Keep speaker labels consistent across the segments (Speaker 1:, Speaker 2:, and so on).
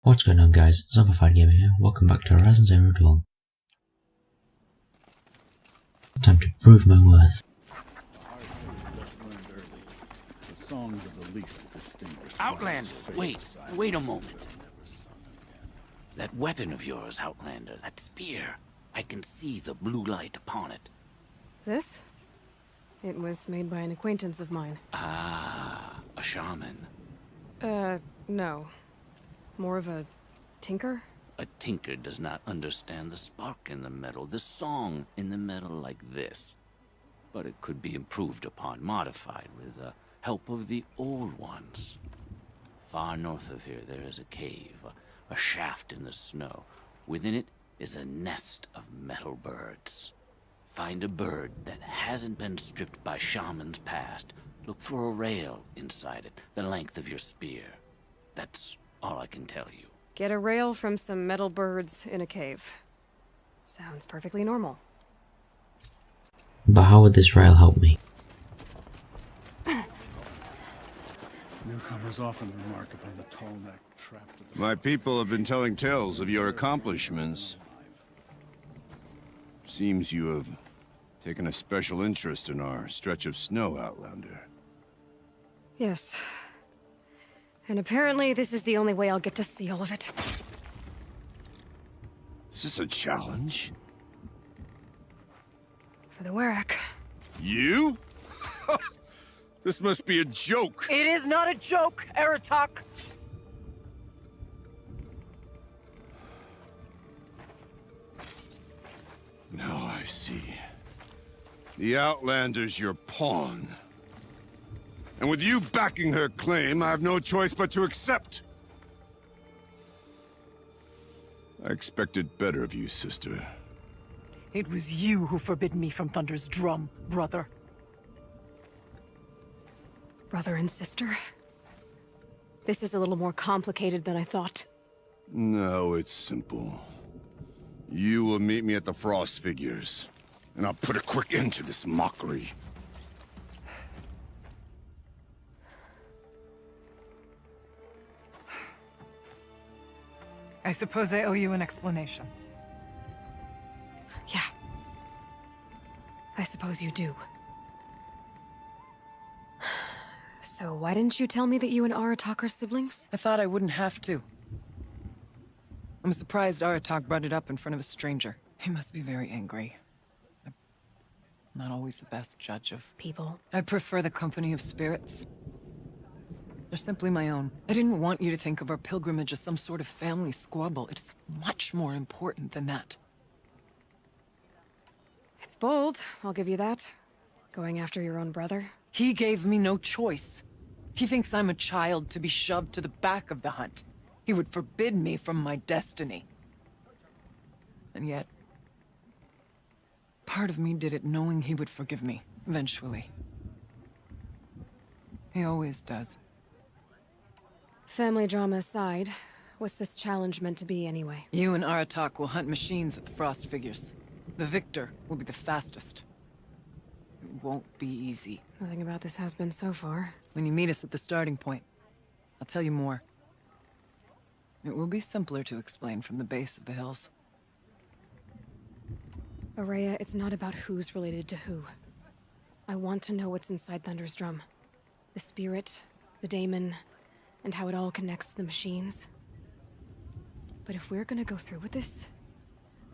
Speaker 1: What's going on, guys? ZombifiedGamer here. Welcome back to Horizon Zero Dawn. Time to prove my worth.
Speaker 2: Outlander, wait a moment. That weapon of yours, Outlander, that spear. I can see the blue light upon it.
Speaker 3: This? It was made by an acquaintance of mine.
Speaker 2: Ah, a shaman.
Speaker 3: No. More of a tinker?
Speaker 2: A tinker does not understand the spark in the metal, the song in the metal like this. But it could be improved upon, modified with the help of the old ones. Far north of here there is a cave, a shaft in the snow. Within it is a nest of metal birds. Find a bird that hasn't been stripped by shamans past. Look for a rail inside it, the length of your spear. That's all I can tell you.
Speaker 3: Get a rail from some metal birds in a cave. Sounds perfectly normal.
Speaker 1: But how would this rail help me?
Speaker 4: Newcomers often remark upon the tall-necked trap.
Speaker 5: My people have been telling tales of your accomplishments. Seems you have taken a special interest in our stretch of snow, Outlander.
Speaker 3: Yes. And apparently this is the only way I'll get to see all of it.
Speaker 5: Is this a challenge?
Speaker 3: For the Warwick.
Speaker 5: You? This must be a joke.
Speaker 3: It is not a joke, Aratak!
Speaker 5: Now I see. The Outlander's your pawn. And with you backing her claim, I have no choice but to accept. I expected better of you, sister.
Speaker 6: It was you who forbid me from Thunder's drum, brother.
Speaker 3: Brother and sister? This is a little more complicated than I thought.
Speaker 5: No, it's simple. You will meet me at the Frost Figures, and I'll put a quick end to this mockery.
Speaker 6: I suppose I owe you an explanation.
Speaker 3: Yeah. I suppose you do. So why didn't you tell me that you and Aratak are siblings?
Speaker 6: I thought I wouldn't have to. I'm surprised Aratak brought it up in front of a stranger. He must be very angry. I'm not always the best judge of
Speaker 3: People.
Speaker 6: I prefer the company of spirits. They're simply my own. I didn't want you to think of our pilgrimage as some sort of family squabble. It's much more important than that.
Speaker 3: It's bold, I'll give you that. Going after your own brother.
Speaker 6: He gave me no choice. He thinks I'm a child to be shoved to the back of the hunt. He would forbid me from my destiny. And yet, part of me did it knowing he would forgive me, eventually. He always does.
Speaker 3: Family drama aside, what's this challenge meant to be anyway?
Speaker 6: You and Aratak will hunt machines at the Frost Figures. The victor will be the fastest. It won't be easy.
Speaker 3: Nothing about this has been so far.
Speaker 6: When you meet us at the starting point, I'll tell you more. It will be simpler to explain from the base of the hills.
Speaker 3: Araya, it's not about who's related to who. I want to know what's inside Thunder's drum. The spirit, the daemon, and how it all connects to the machines. But if we're gonna go through with this,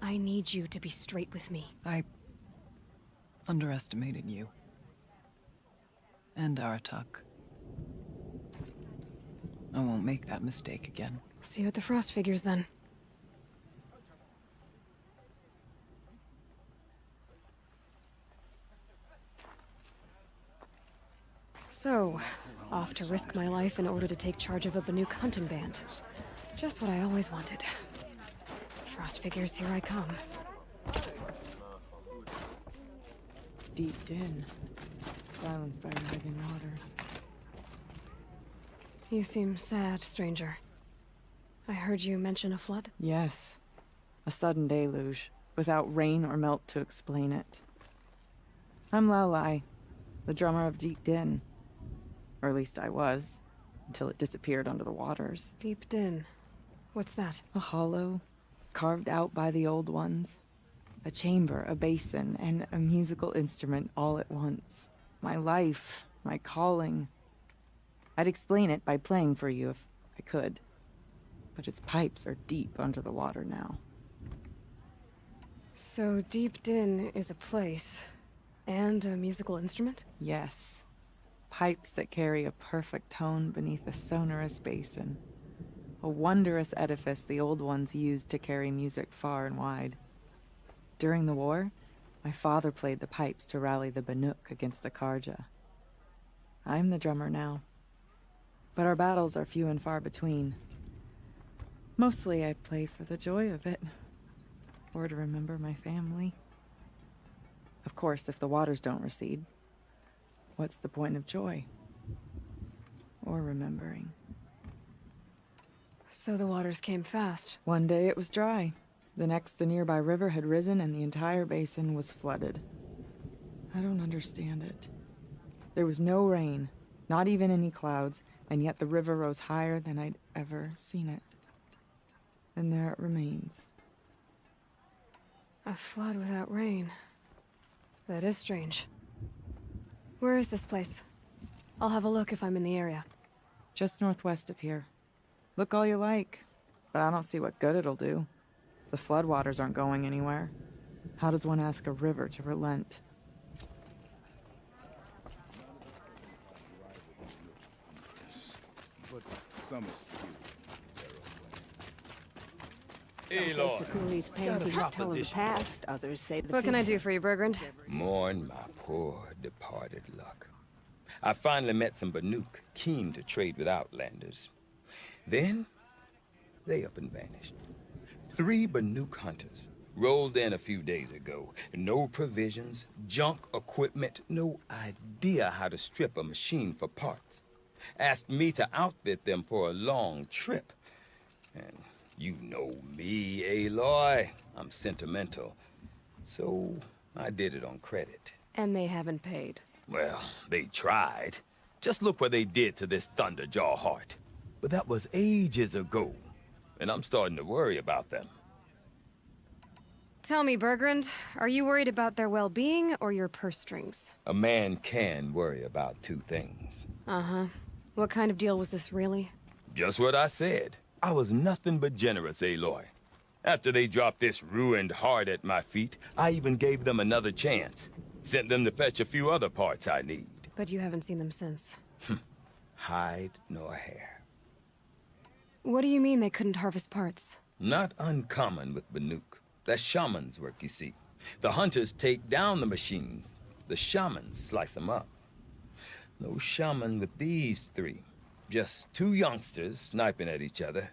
Speaker 3: I need you to be straight with me.
Speaker 6: I underestimated you. And Aratak. I won't make that mistake again.
Speaker 3: See you at the Frost Figures then. So, off to risk my life in order to take charge of a Banuk hunting band. Just what I always wanted. Frost Figures, here I come.
Speaker 7: Deep din, silenced by rising waters.
Speaker 3: You seem sad, stranger. I heard you mention a flood?
Speaker 7: Yes, a sudden deluge, without rain or melt to explain it. I'm Lalai, the drummer of Deep Din. Or at least I was, until it disappeared under the waters.
Speaker 3: Deep din. What's that?
Speaker 7: A hollow, carved out by the old ones. A chamber, a basin, and a musical instrument all at once. My life, my calling. I'd explain it by playing for you if I could. But its pipes are deep under the water now.
Speaker 3: So Deep Din is a place, and a musical instrument?
Speaker 7: Yes. Pipes that carry a perfect tone beneath a sonorous basin. A wondrous edifice the old ones used to carry music far and wide. During the war, my father played the pipes to rally the Banuk against the Karja. I'm the drummer now. But our battles are few and far between. Mostly I play for the joy of it. Or to remember my family. Of course, if the waters don't recede, what's the point of joy? Or remembering?
Speaker 3: So the waters came fast.
Speaker 7: One day it was dry. The next, the nearby river had risen and the entire basin was flooded. I don't understand it. There was no rain, not even any clouds, and yet the river rose higher than I'd ever seen it. And there it remains.
Speaker 3: A flood without rain. That is strange. Where is this place? I'll have a look if I'm in the area.
Speaker 7: Just northwest of here. Look all you like, but I don't see what good it'll do. The floodwaters aren't going anywhere. How does one ask a river to relent?
Speaker 4: But some
Speaker 8: Hey,
Speaker 9: Some
Speaker 8: Lord.
Speaker 9: say Sakuri's paintings tell of the past, others say the
Speaker 3: What can I
Speaker 9: future.
Speaker 3: do for you, Bergrand?
Speaker 8: Mourn my poor departed luck. I finally met some Banuk, keen to trade with Outlanders. Then, they up and vanished. 3 Banuk hunters rolled in a few days ago. No provisions, junk equipment, no idea how to strip a machine for parts. Asked me to outfit them for a long trip. And you know me, Aloy. I'm sentimental. So I did it on credit.
Speaker 3: And they haven't paid.
Speaker 8: Well, they tried. Just look what they did to this Thunderjaw heart. But that was ages ago. And I'm starting to worry about them.
Speaker 3: Tell me, Bergrand, are you worried about their well-being or your purse strings?
Speaker 8: A man can worry about 2 things.
Speaker 3: Uh-huh. What kind of deal was this, really?
Speaker 8: Just what I said. I was nothing but generous, Aloy. After they dropped this ruined heart at my feet, I even gave them another chance. Sent them to fetch a few other parts I need.
Speaker 3: But you haven't seen them since.
Speaker 8: Hide nor hair.
Speaker 3: What do you mean they couldn't harvest parts?
Speaker 8: Not uncommon with Banuk. That's shaman's work, you see. The hunters take down the machines. The shamans slice them up. No shaman with these 3. Just 2 youngsters sniping at each other.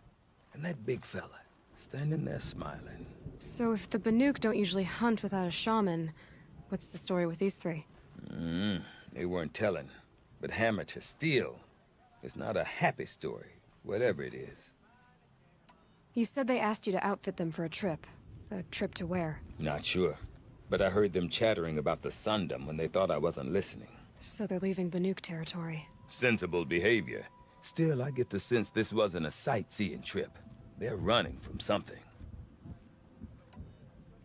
Speaker 8: And that big fella, standing there smiling.
Speaker 3: So if the Banuk don't usually hunt without a shaman, what's the story with these 3?
Speaker 8: They weren't telling. But hammer to steel. It's not a happy story, whatever it is.
Speaker 3: You said they asked you to outfit them for a trip. A trip to where?
Speaker 8: Not sure. But I heard them chattering about the Sundom when they thought I wasn't listening.
Speaker 3: So they're leaving Banuk territory.
Speaker 8: Sensible behavior. Still, I get the sense this wasn't a sightseeing trip. They're running from something.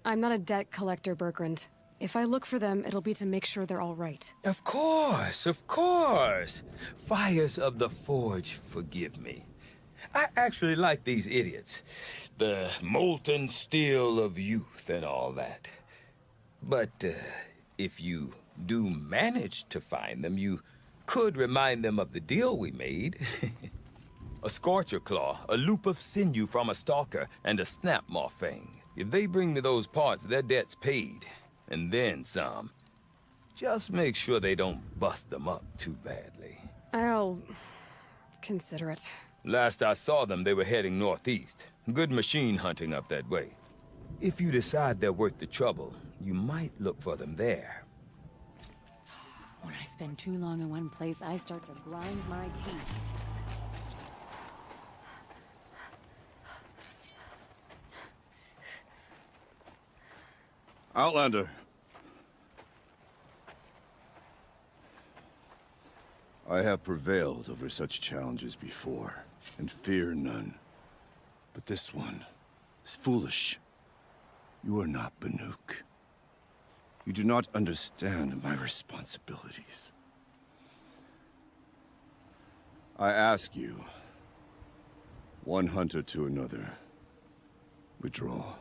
Speaker 3: I'm not a debt collector, Bergrand. If I look for them, it'll be to make sure they're all right.
Speaker 8: Of course, of course. Fires of the Forge, forgive me. I actually like these idiots. The molten steel of youth and all that. But if you do manage to find them, you could remind them of the deal we made. A Scorcher Claw, a loop of sinew from a stalker, and a Snapmaw Fang. If they bring me those parts, their debt's paid. And then some. Just make sure they don't bust them up too badly.
Speaker 3: I'll consider it.
Speaker 8: Last I saw them, they were heading northeast. Good machine hunting up that way. If you decide they're worth the trouble, you might look for them there.
Speaker 10: When I spend too long in one place, I start to grind my teeth.
Speaker 5: Outlander. I have prevailed over such challenges before, and fear none. But this one is foolish. You are not Banuk. You do not understand my responsibilities. I ask you, one hunter to another, withdraw.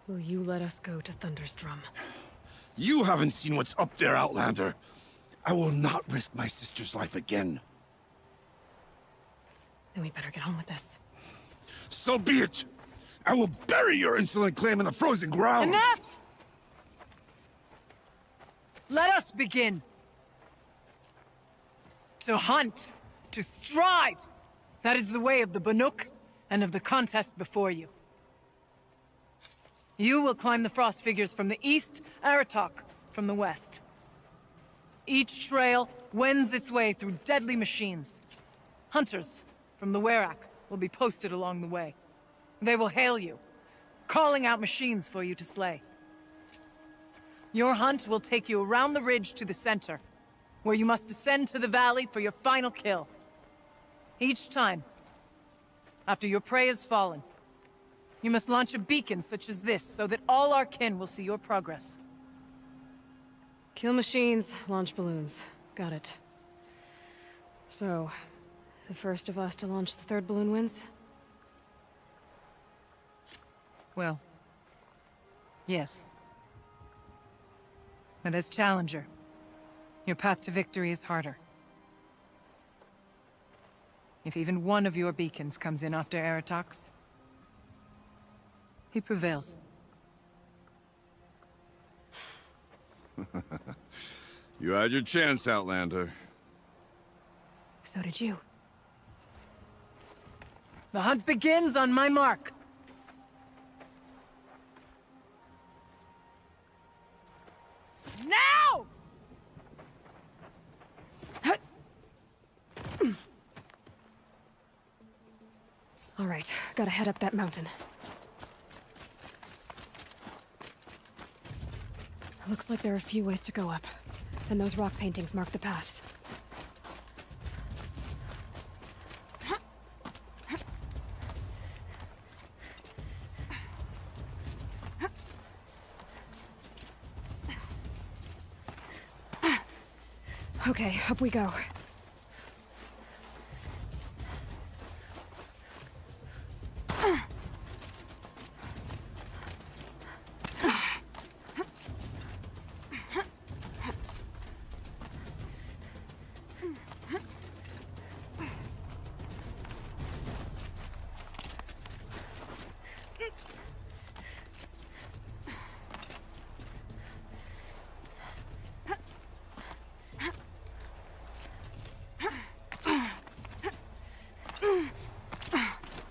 Speaker 3: Will you let us go to Thunderstrom?
Speaker 5: You haven't seen what's up there, Outlander. I will not risk my sister's life again.
Speaker 3: Then we better get on with this.
Speaker 5: So be it! I will bury your insolent claim in the frozen ground!
Speaker 11: Enough! Let us begin. To hunt. To strive. That is the way of the Banuk, and of the contest before you. You will climb the frost figures from the east, Aratok from the west. Each trail wends its way through deadly machines. Hunters from the Werak will be posted along the way. They will hail you, calling out machines for you to slay. Your hunt will take you around the ridge to the center, where you must descend to the valley for your final kill. Each time, after your prey has fallen, you must launch a beacon such as this, so that all our kin will see your progress.
Speaker 3: Kill machines, launch balloons. Got it. So, the first of us to launch the third balloon wins?
Speaker 11: Well, yes. But as challenger, your path to victory is harder. If even one of your beacons comes in after Aratox, he prevails.
Speaker 5: You had your chance, Outlander.
Speaker 3: So did you.
Speaker 11: The hunt begins on my mark. Now!
Speaker 3: All right, gotta head up that mountain. Looks like there are a few ways to go up, and those rock paintings mark the paths. Okay, up we go.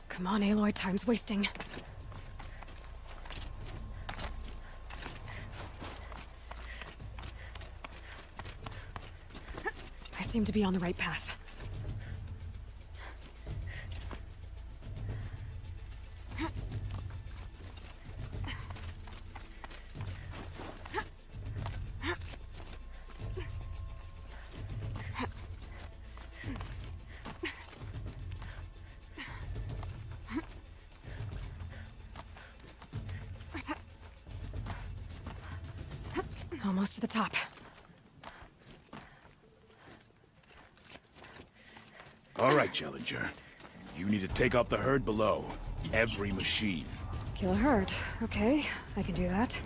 Speaker 3: Come on, Aloy, time's wasting. I seem to be on the right path. Almost to the top.
Speaker 12: All right, Challenger. You need to take out the herd below. Every machine.
Speaker 3: Kill a herd. Okay, I can do that.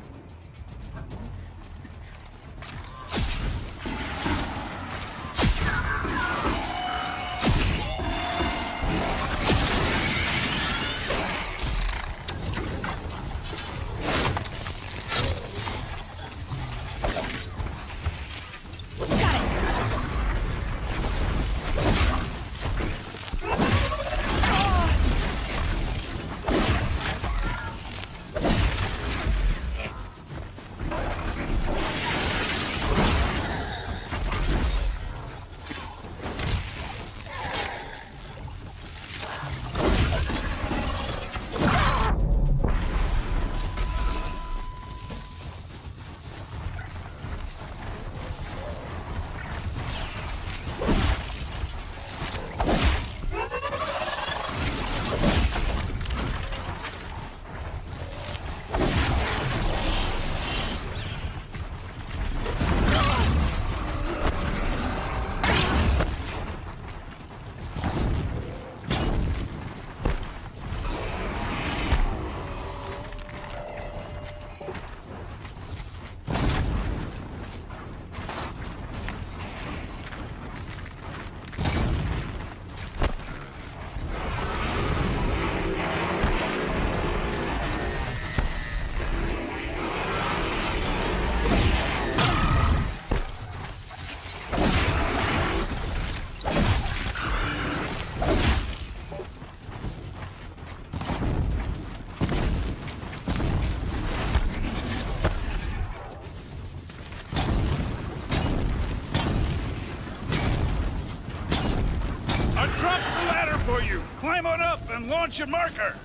Speaker 12: I dropped the ladder for you. Climb on up and launch your marker.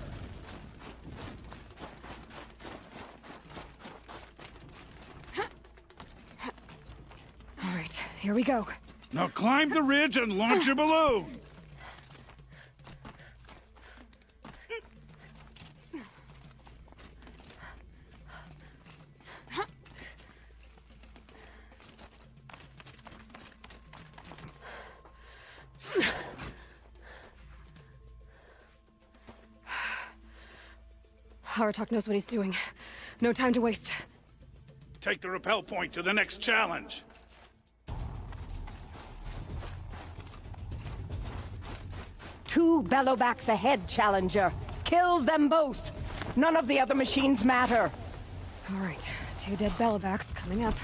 Speaker 3: All right, here we go.
Speaker 12: Now climb the ridge and launch your balloon.
Speaker 3: Aratok knows what he's doing. No time to waste.
Speaker 12: Take the rappel point to the next challenge.
Speaker 9: Two bellowbacks ahead, Challenger. Kill them both. None of the other machines matter.
Speaker 3: All right, 2 dead bellowbacks coming up.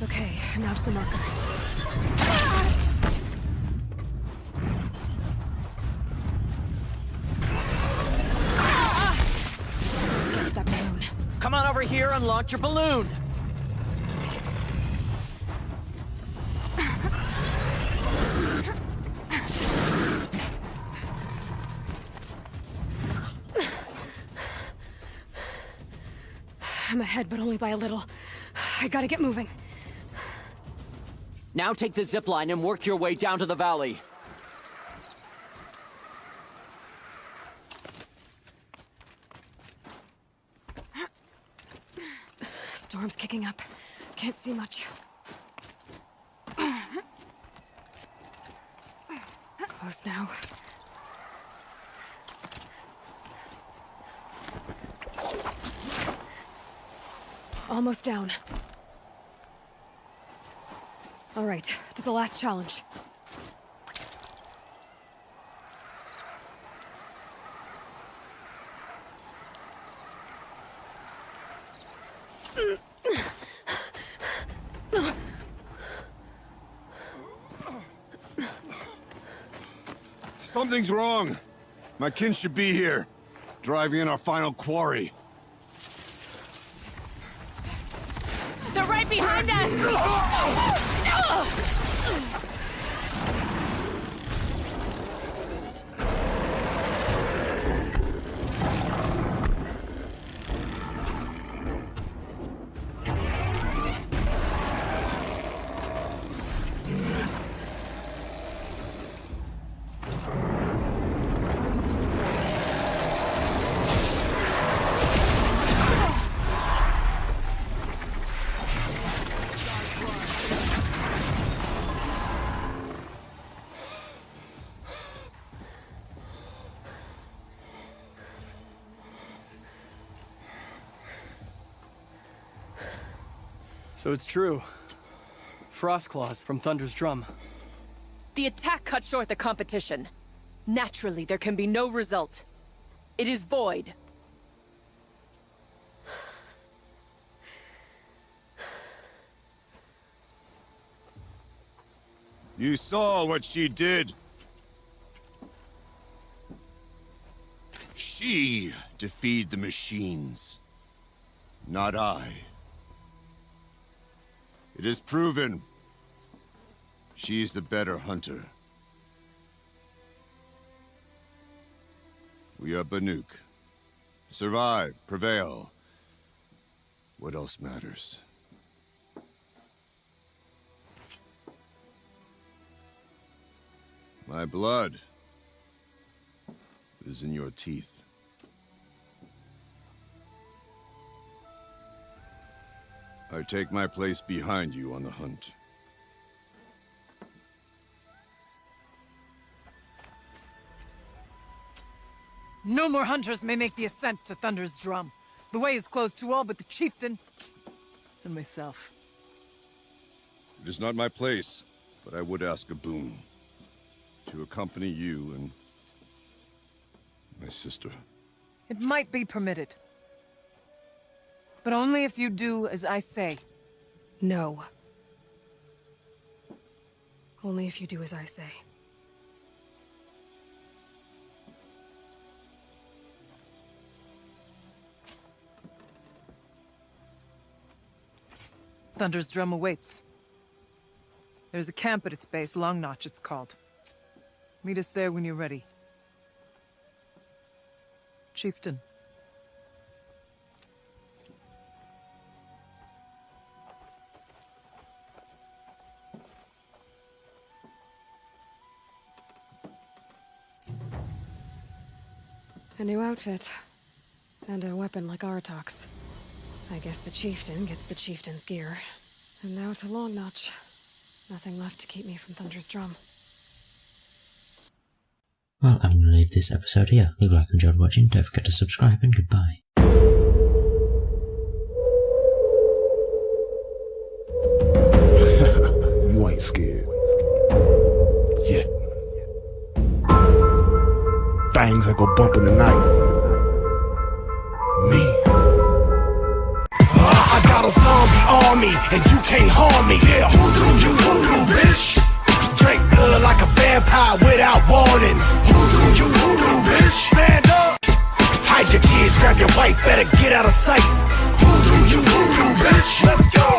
Speaker 3: Okay, now to the marker. Catch that balloon.
Speaker 13: Come on over here and launch your balloon.
Speaker 3: I'm ahead, but only by a little. I gotta get moving.
Speaker 13: Now take the zip line and work your way down to the valley.
Speaker 3: Storm's kicking up. Can't see much. Close now. Almost down. All right, to the last challenge.
Speaker 5: Something's wrong. My kin should be here, driving in our final quarry.
Speaker 10: They're right behind us!
Speaker 14: So it's true. Frost Claws from Thunder's drum.
Speaker 10: The attack cut short the competition. Naturally, there can be no result. It is void.
Speaker 5: You saw what she did. She defeated the machines, not I. It is proven. She's the better hunter. We are Banuk. Survive, prevail. What else matters? My blood is in your teeth. I take my place behind you on the hunt.
Speaker 11: No more hunters may make the ascent to Thunder's Drum. The way is closed to all but the Chieftain and myself.
Speaker 5: It is not my place, but I would ask a boon. To accompany you and my sister.
Speaker 11: It might be permitted. But only if you do as I say.
Speaker 3: No. Only if you do as I say.
Speaker 11: Thunder's Drum awaits. There's a camp at its base, Long Notch it's called. Meet us there when you're ready. Chieftain.
Speaker 3: A new outfit. And a weapon like Artok's. I guess the Chieftain gets the Chieftain's gear. And now to Long Notch. Nothing left to keep me from Thunder's Drum.
Speaker 1: Well, I'm going to leave this episode here. Leave a like and enjoyed watching. Don't forget to subscribe, and goodbye.
Speaker 15: You ain't scared. Yeah. Things that go bump in the night. Me. I got a zombie army, and you can't harm me. Yeah, who do, bitch? Drink blood like a vampire without warning. Who do, bitch? Stand up. Hide your kids, grab your wife, better get out of sight. Who do, bitch? Let's go.